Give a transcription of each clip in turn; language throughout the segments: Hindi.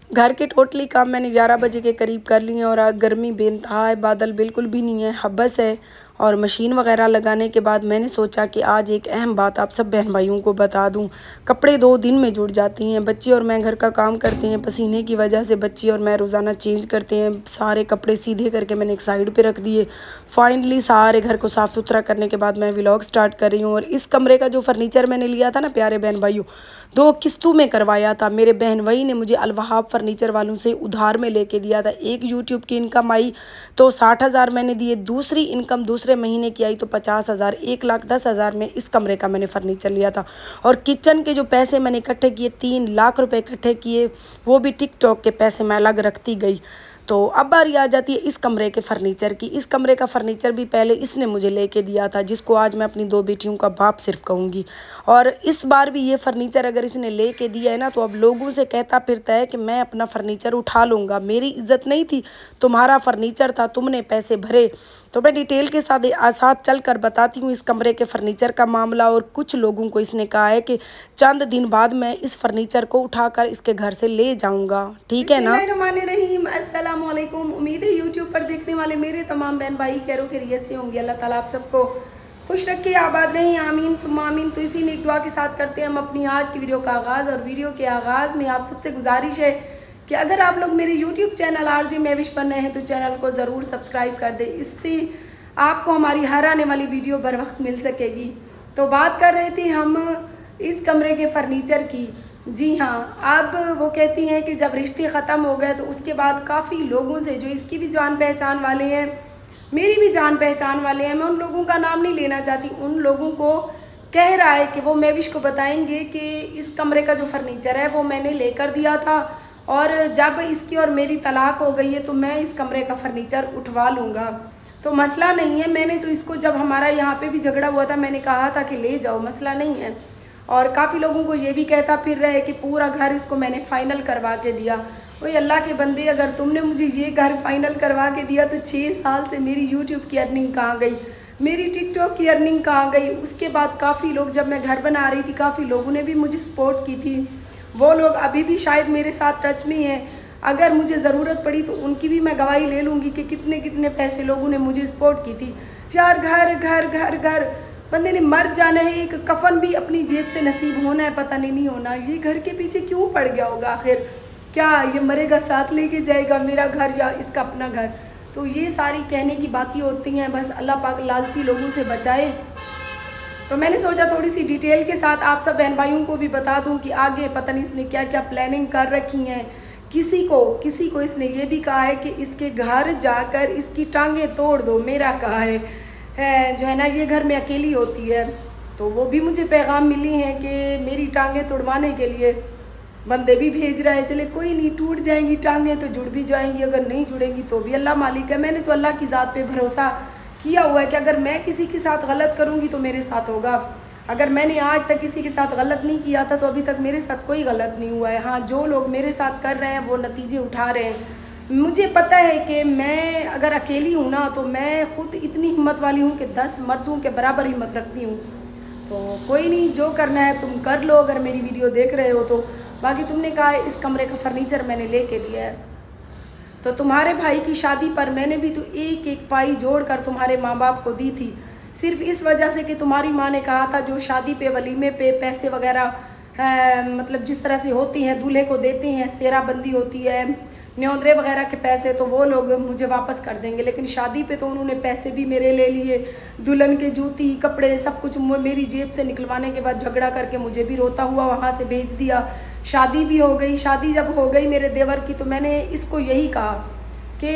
घर के टोटली काम मैंने 11 बजे के करीब कर लिए हैं और गर्मी बेइंतहा है, बादल बिल्कुल भी नहीं है, हब्बस है। और मशीन वगैरह लगाने के बाद मैंने सोचा कि आज एक अहम बात आप सब बहन भाइयों को बता दूं। कपड़े 2 दिन में जुड़ जाती हैं, बच्ची और मैं घर का काम करते हैं, पसीने की वजह से बच्ची और मैं रोज़ाना चेंज करते हैं। सारे कपड़े सीधे करके मैंने एक साइड पे रख दिए। फाइनली सारे घर को साफ़ सुथरा करने के बाद मैं व्लॉग स्टार्ट कर रही हूँ। और इस कमरे का जो फर्नीचर मैंने लिया था ना प्यारे बहन भाइयों, 2 किस्तों में करवाया था। मेरे बहन वही ने मुझे अलवहाब फर्नीचर वालों से उधार में लेके दिया था। एक यूट्यूब की इनकम आई तो 60,000 मैंने दिए, दूसरी इनकम दूसरे महीने की आई तो 50,000, 1,10,000 में इस कमरे का मैंने फर्नीचर लिया था। और किचन के जो पैसे मैंने इकट्ठे किए, 3 लाख रुपए इकट्ठे किए, वो भी टिकटॉक के पैसे मैं अलग रखती गई। तो अब बारी आ जाती है इस कमरे के फर्नीचर की। इस कमरे का फर्नीचर भी पहले इसने मुझे लेके दिया था, जिसको आज मैं अपनी 2 बेटियों का बाप सिर्फ कहूँगी। और इस बार भी ये फर्नीचर अगर इसने लेके दिया है ना, तो अब लोगों से कहता फिरता है कि मैं अपना फर्नीचर उठा लूँगा। मेरी इज्जत नहीं थी, तुम्हारा फर्नीचर था, तुमने पैसे भरे। तो मैं डिटेल के साथ चल कर बताती हूँ इस कमरे के फर्नीचर का मामला। और कुछ लोगों को इसने कहा है कि चंद दिन बाद मैं इस फर्नीचर को उठाकर इसके घर से ले जाऊंगा, ठीक है ना। बिस्मिल्लाहिर्रहमानिर्रहीम, अस्सलाम वालेकुम। उम्मीद है यूट्यूब पर देखने वाले मेरे तमाम बहन भाई खैरो खैरियत से होंगे। अल्लाह ताला आप सबको खुश रखे, आबाद रहें, आमीन सुम्मा आमीन। तो इसी नेक दुआ के साथ करते हैं हम अपनी आज की वीडियो का आगाज़। और वीडियो के आगाज़ में आप सबसे गुजारिश है कि अगर आप लोग मेरे यूट्यूब चैनल आरजे महविश पर नए हैं तो चैनल को ज़रूर सब्सक्राइब कर दें, इससे आपको हमारी हर आने वाली वीडियो बर वक्त मिल सकेगी। तो बात कर रहे थे हम इस कमरे के फर्नीचर की। जी हाँ, अब वो कहती हैं कि जब रिश्ते ख़त्म हो गए तो उसके बाद काफ़ी लोगों से, जो इसकी भी जान पहचान वाले हैं, मेरी भी जान पहचान वाले हैं, मैं उन लोगों का नाम नहीं लेना चाहती, उन लोगों को कह रहा है कि वो महविश को बताएंगे कि इस कमरे का जो फर्नीचर है वो मैंने लेकर दिया था और जब इसकी और मेरी तलाक हो गई है तो मैं इस कमरे का फर्नीचर उठवा लूँगा। तो मसला नहीं है, मैंने तो इसको जब हमारा यहाँ पे भी झगड़ा हुआ था मैंने कहा था कि ले जाओ, मसला नहीं है। और काफ़ी लोगों को ये भी कहता फिर रहे कि पूरा घर इसको मैंने फ़ाइनल करवा के दिया। वही अल्लाह के बंदे, अगर तुमने मुझे ये घर फाइनल करवा के दिया तो 6 साल से मेरी यूट्यूब की अर्निंग कहाँ गई, मेरी टिकटॉक की अर्निंग कहाँ गई। उसके बाद काफ़ी लोग, जब मैं घर बना रही थी काफ़ी लोगों ने भी मुझे सपोर्ट की थी, वो लोग अभी भी शायद मेरे साथ टच में हैं। अगर मुझे ज़रूरत पड़ी तो उनकी भी मैं गवाही ले लूँगी कि कितने कितने पैसे लोगों ने मुझे सपोर्ट की थी। यार घर घर घर घर, बंदे ने मर जाना है, एक कफन भी अपनी जेब से नसीब होना है, पता नहीं होना। ये घर के पीछे क्यों पड़ गया होगा आखिर? क्या ये मरेगा साथ लेके जाएगा मेरा घर या इसका अपना घर? तो ये सारी कहने की बातें होती हैं, बस अल्लाह पाक लालची लोगों से बचाए। तो मैंने सोचा थोड़ी सी डिटेल के साथ आप सब बहन भाइयों को भी बता दूं कि आगे पता नहीं इसने क्या क्या प्लानिंग कर रखी हैं। किसी को इसने ये भी कहा है कि इसके घर जाकर इसकी टांगें तोड़ दो, मेरा कहा है जो है ना, ये घर में अकेली होती है। तो वो भी मुझे पैगाम मिली हैं कि मेरी टांगें तोड़वाने के लिए बंदे भी भेज रहा है। चले कोई नहीं, टूट जाएंगी टांगें तो जुड़ भी जाएंगी, अगर नहीं जुड़ेंगी तो भी अल्लाह मालिक है। मैंने तो अल्लाह की ज़ात पे भरोसा किया हुआ है कि अगर मैं किसी के साथ गलत करूँगी तो मेरे साथ होगा। अगर मैंने आज तक किसी के साथ गलत नहीं किया था तो अभी तक मेरे साथ कोई गलत नहीं हुआ है। हाँ, जो लोग मेरे साथ कर रहे हैं वो नतीजे उठा रहे हैं। मुझे पता है कि मैं अगर अकेली हूँ ना तो मैं खुद इतनी हिम्मत वाली हूँ कि 10 मर्दों के बराबर हिम्मत रखती हूँ। तो कोई नहीं, जो करना है तुम कर लो अगर मेरी वीडियो देख रहे हो तो। बाकी तुमने कहा है इस कमरे का फर्नीचर मैंने लेके दिया है, तो तुम्हारे भाई की शादी पर मैंने भी तो एक एक पाई जोड़ कर तुम्हारे माँ बाप को दी थी, सिर्फ इस वजह से कि तुम्हारी माँ ने कहा था जो शादी पे वलीमे पे पैसे वगैरह मतलब जिस तरह से होती हैं दूल्हे को देते हैं, सेराबंदी होती है, न्योंदरे वगैरह के पैसे तो वो लोग मुझे वापस कर देंगे। लेकिन शादी पे तो उन्होंने पैसे भी मेरे ले लिए, दुल्हन के जूती कपड़े सब कुछ मेरी जेब से निकलवाने के बाद झगड़ा करके मुझे भी रोता हुआ वहाँ से भेज दिया। शादी भी हो गई। शादी जब हो गई मेरे देवर की तो मैंने इसको यही कहा कि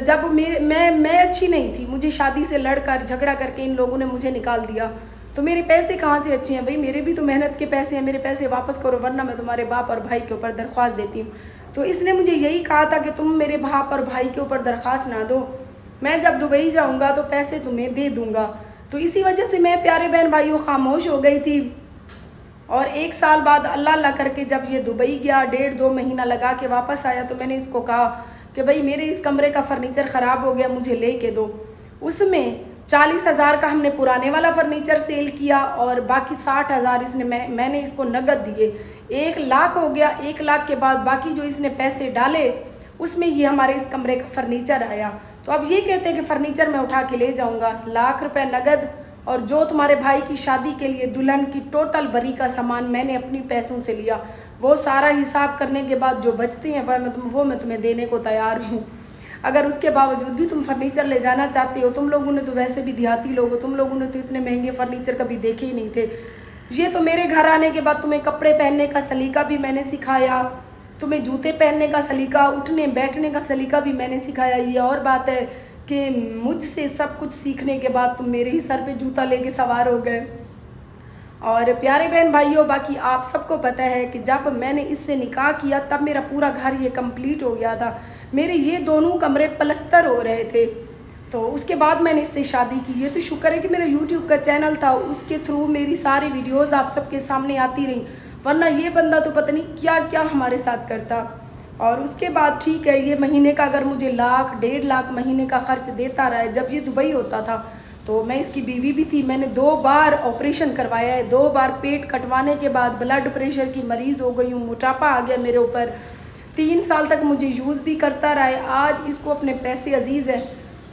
जब मैं अच्छी नहीं थी, मुझे शादी से लड़कर झगड़ा करके इन लोगों ने मुझे निकाल दिया, तो मेरे पैसे कहाँ से अच्छे हैं भाई? मेरे भी तो मेहनत के पैसे हैं, मेरे पैसे वापस करो वरना मैं तुम्हारे बाप और भाई के ऊपर दरख्वास्त देती हूँ। तो इसने मुझे यही कहा था कि तुम मेरे बाप और भाई के ऊपर दरख्वास्त ना दो, मैं जब दुबई जाऊँगा तो पैसे तुम्हें दे दूँगा। तो इसी वजह से मैं प्यारे बहन भाइयों खामोश हो गई थी। और 1 साल बाद अल्लाह अल्लाह करके जब ये दुबई गया, 1.5-2 महीना लगा के वापस आया, तो मैंने इसको कहा कि भाई मेरे इस कमरे का फर्नीचर ख़राब हो गया, मुझे ले के दो। उसमें 40,000 का हमने पुराने वाला फर्नीचर सेल किया और बाकी 60,000 इसने मैंने इसको नगद दिए। 1 लाख हो गया। 1 लाख के बाद बाकी जो इसने पैसे डाले उसमें ये हमारे इस कमरे का फर्नीचर आया। तो अब ये कहते हैं कि फ़र्नीचर मैं उठा के ले जाऊंगा। 1 लाख रुपए नगद और जो तुम्हारे भाई की शादी के लिए दुल्हन की टोटल बरी का सामान मैंने अपनी पैसों से लिया, वो सारा हिसाब करने के बाद जो बचते हैं वो मैं तुम्हें देने को तैयार हूँ। अगर उसके बावजूद भी तुम फर्नीचर ले जाना चाहते हो, तुम लोगों ने तो वैसे भी देहाती लोग हो, तुम लोगों ने तो इतने महंगे फर्नीचर कभी देखे ही नहीं थे। ये तो मेरे घर आने के बाद तुम्हें कपड़े पहनने का सलीका भी मैंने सिखाया, तुम्हें जूते पहनने का सलीका, उठने बैठने का सलीका भी मैंने सिखाया। ये और बात है कि मुझसे सब कुछ सीखने के बाद तुम मेरे ही सर पे जूता लेके सवार हो गए। और प्यारे बहन भाइयों, बाकी आप सबको पता है कि जब मैंने इससे निकाह किया तब मेरा पूरा घर ये कंप्लीट हो गया था। मेरे ये दोनों कमरे पलस्तर हो रहे थे, तो उसके बाद मैंने इससे शादी की। ये तो शुक्र है कि मेरा यूट्यूब का चैनल था, उसके थ्रू मेरी सारी वीडियोज़ आप सबके सामने आती रहीं, वरना ये बंदा तो पता नहीं क्या क्या हमारे साथ करता। और उसके बाद ठीक है, ये महीने का अगर मुझे 1 लाख 1.5 लाख महीने का खर्च देता रहा है। जब ये दुबई होता था तो मैं इसकी बीवी भी थी, मैंने 2 बार ऑपरेशन करवाया है। 2 बार पेट कटवाने के बाद ब्लड प्रेशर की मरीज़ हो गई हूँ, मोटापा आ गया मेरे ऊपर। 3 साल तक मुझे यूज़ भी करता रहा है। आज इसको अपने पैसे अजीज़ है,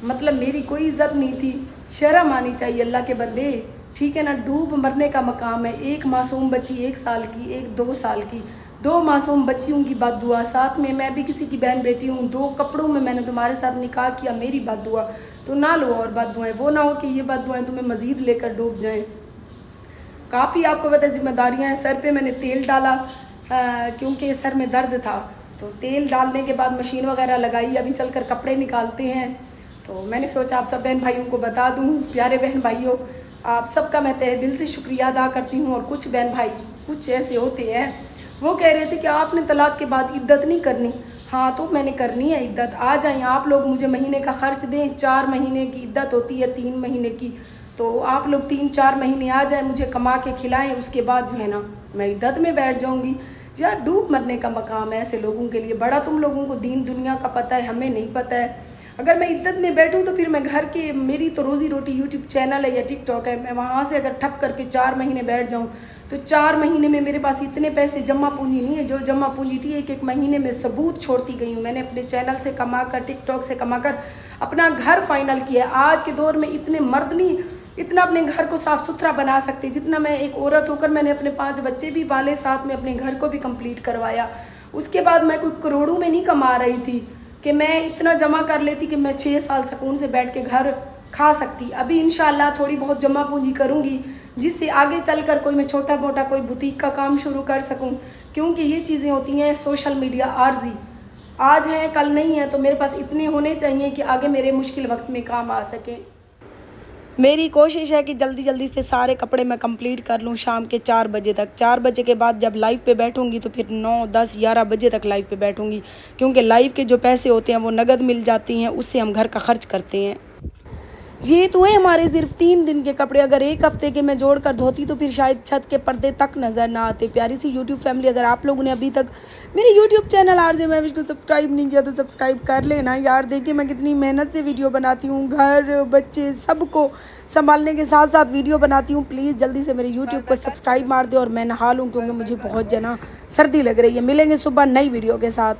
मतलब मेरी कोई इज्जत नहीं थी। शर्म आनी चाहिए अल्लाह के बंदे, ठीक है ना। डूब मरने का मकाम है। 1 मासूम बच्ची 1 साल की, 1 2 साल की, 2 मासूम बच्चियों की बद्दुआ। साथ में मैं भी किसी की बहन बेटी हूँ। 2 कपड़ों में मैंने तुम्हारे साथ निकाह किया, मेरी बद्दुआ तो ना लो। और बद्दुआएं वो ना हो कि ये बद्दुआएं तुम्हें मज़ीद लेकर डूब जाएं। काफ़ी आपको पता है जिम्मेदारियाँ हैं। सर पे मैंने तेल डाला क्योंकि सर में दर्द था, तो तेल डालने के बाद मशीन वगैरह लगाई। अभी चलकर कपड़े निकालते हैं। तो मैंने सोचा आप सब बहन भाइयों को बता दूँ। प्यारे बहन भाइयों, आप सबका मैं तहे दिल से शुक्रिया अदा करती हूँ। और कुछ बहन भाई कुछ ऐसे होते हैं, वो कह रहे थे कि आपने तलाक के बाद इद्दत नहीं करनी। हाँ, तो मैंने करनी है इद्दत। आ जाएँ आप लोग, मुझे महीने का खर्च दें। 4 महीने की इद्दत होती है, 3 महीने की। तो आप लोग 3-4 महीने आ जाएँ, मुझे कमा के खिलाएँ, उसके बाद जो है ना मैं इद्दत में बैठ जाऊँगी। यार डूब मरने का मकाम है ऐसे लोगों के लिए। बड़ा तुम लोगों को दीन दुनिया का पता है, हमें नहीं पता है। अगर मैं इद्दत में बैठूं तो फिर मैं घर के, मेरी तो रोज़ी रोटी यूट्यूब चैनल है या टिकटॉक है, मैं वहाँ से अगर ठप करके 4 महीने बैठ जाऊँ तो 4 महीने में मेरे पास इतने पैसे जमा पूंजी नहीं है। जो जमा पूंजी थी 1-1 महीने में सबूत छोड़ती गई हूँ। मैंने अपने चैनल से कमाकर, टिकटॉक से कमाकर अपना घर फाइनल किया। आज के दौर में इतने मर्द नहीं इतना अपने घर को साफ़ सुथरा बना सकते जितना मैं एक औरत होकर मैंने अपने 5 बच्चे भी पाले, साथ में अपने घर को भी कंप्लीट करवाया। उसके बाद मैं कोई करोड़ों में नहीं कमा रही थी कि मैं इतना जमा कर लेती कि मैं 6 साल सुकून से बैठ के घर खा सकती। अभी इंशाल्लाह थोड़ी बहुत जमा पूंजी करूँगी जिससे आगे चलकर कोई मैं छोटा मोटा कोई बुटीक का काम शुरू कर सकूं। क्योंकि ये चीज़ें होती हैं सोशल मीडिया आर्जी, आज हैं कल नहीं है। तो मेरे पास इतने होने चाहिए कि आगे मेरे मुश्किल वक्त में काम आ सके। मेरी कोशिश है कि जल्दी जल्दी से सारे कपड़े मैं कंप्लीट कर लूँ शाम के 4 बजे तक। 4 बजे के बाद जब लाइव पे बैठूँगी तो फिर 9, 10, 11 बजे तक लाइव पे बैठूँगी, क्योंकि लाइव के जो पैसे होते हैं वो नगद मिल जाती हैं, उससे हम घर का खर्च करते हैं। ये तो है हमारे सिर्फ 3 दिन के कपड़े। अगर 1 हफ्ते के मैं जोड़ कर धोती तो फिर शायद छत के पर्दे तक नज़र ना आते। प्यारी सी यूट्यूब फैमिली, अगर आप लोगों ने अभी तक मेरे यूट्यूब चैनल आरजे महविश को सब्सक्राइब नहीं किया तो सब्सक्राइब कर लेना यार। देखिए मैं कितनी मेहनत से वीडियो बनाती हूँ, घर बच्चे सबको संभालने के साथ साथ वीडियो बनाती हूँ। प्लीज़ जल्दी से मेरे यूट्यूब को सब्सक्राइब मार दे और मैं नहा लूँ, क्योंकि मुझे बहुत जना सर्दी लग रही है। मिलेंगे सुबह नई वीडियो के साथ।